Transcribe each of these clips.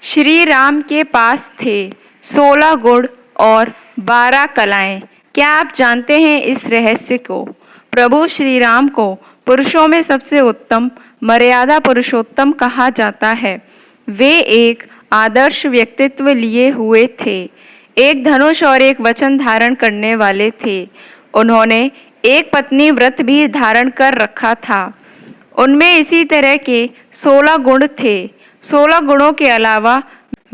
श्री राम के पास थे 16 गुण और 12 कलाएं। क्या आप जानते हैं इस रहस्य को? प्रभु श्री राम को पुरुषों में सबसे उत्तम, मर्यादा पुरुषोत्तम कहा जाता है। वे एक आदर्श व्यक्तित्व लिए हुए थे, एक धनुष और एक वचन धारण करने वाले थे। उन्होंने एक पत्नी व्रत भी धारण कर रखा था। उनमें इसी तरह के 16 गुण थे। 16 गुणों के अलावा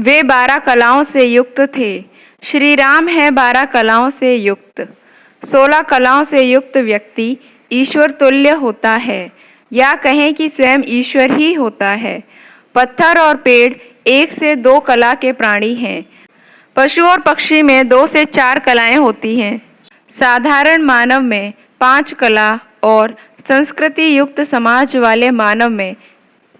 वे 12 कलाओं से युक्त थे। श्री राम है 12 कलाओं से युक्त। 16 कलाओं से युक्त व्यक्ति ईश्वर तुल्य होता है, या कहें कि स्वयं ईश्वर ही होता है। पत्थर और पेड़ 1 से 2 कला के प्राणी हैं। पशु और पक्षी में 2 से 4 कलाएं होती हैं। साधारण मानव में 5 कला और संस्कृति युक्त समाज वाले मानव में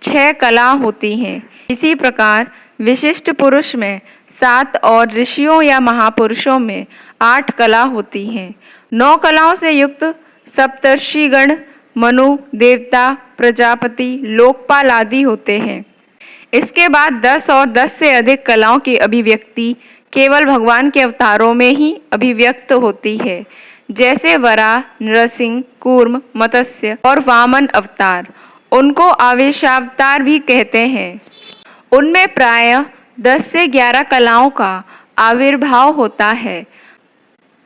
6 कला होती हैं। इसी प्रकार विशिष्ट पुरुष में 7 और ऋषियों या महापुरुषों में 8 कला होती हैं। 9 कलाओं से युक्त सप्तर्षिगण मनु, देवता, प्रजापति, लोकपाल आदि होते हैं। इसके बाद 10 और 10 से अधिक कलाओं की अभिव्यक्ति केवल भगवान के अवतारों में ही अभिव्यक्त होती है, जैसे वराह, नृसिंह, कूर्म, मत्स्य और वामन अवतार। उनको आवेशावतार भी कहते हैं। उनमें प्रायः 10 से 11 कलाओं का आविर्भाव होता है।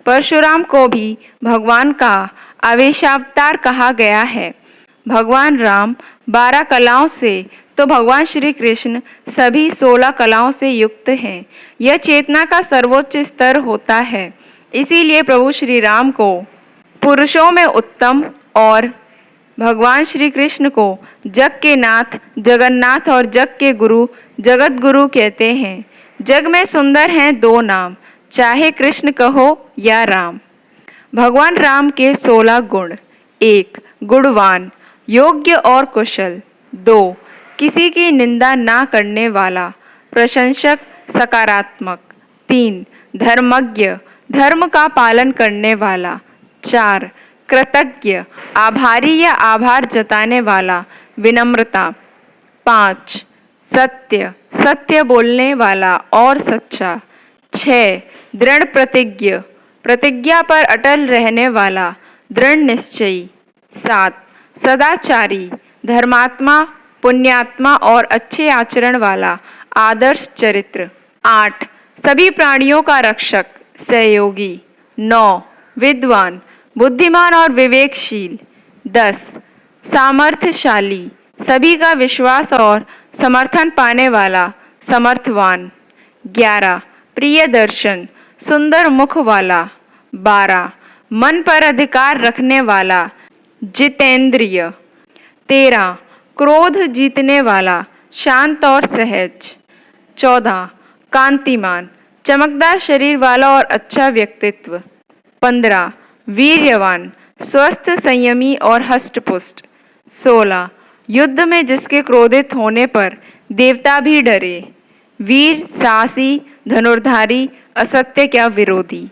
परशुराम को भी भगवान का आवेशावतार कहा गया है। भगवान राम 12 कलाओं से तो भगवान श्री कृष्ण सभी 16 कलाओं से युक्त हैं। यह चेतना का सर्वोच्च स्तर होता है। इसीलिए प्रभु श्री राम को पुरुषों में उत्तम और भगवान श्री कृष्ण को जग के नाथ जगन्नाथ और जग के गुरु जगत गुरु कहते हैं। जग में सुंदर हैं 2 नाम, चाहे कृष्ण कहो या राम। भगवान राम के 16 गुण: 1. गुणवान, योग्य और कुशल। 2. किसी की निंदा ना करने वाला, प्रशंसक, सकारात्मक। 3. धर्मज्ञ, धर्म का पालन करने वाला। 4. कृतज्ञ, आभारी या आभार जताने वाला, विनम्रता। 5. सत्य, सत्य बोलने वाला और सच्चा। 6. दृढ़ प्रतिज्ञ, प्रतिज्ञा पर अटल रहने वाला, दृढ़ निश्चयी। 7. सदाचारी, धर्मात्मा, पुण्यात्मा और अच्छे आचरण वाला, आदर्श चरित्र। 8. सभी प्राणियों का रक्षक, सहयोगी। 9. विद्वान, बुद्धिमान और विवेकशील। 10. सामर्थ्यशाली, सभी का विश्वास और समर्थन पाने वाला, समर्थवान। 11. प्रियदर्शन, सुंदर मुख वाला। 12. मन पर अधिकार रखने वाला, जितेंद्रिय। 13. क्रोध जीतने वाला, शांत और सहज। 14. कांतिमान, चमकदार शरीर वाला और अच्छा व्यक्तित्व। 15. वीर्यवान, स्वस्थ, संयमी और हष्टपुष्ट। 16. युद्ध में जिसके क्रोधित होने पर देवता भी डरे, वीर, साहसी, धनुर्धारी, असत्य क्या विरोधी।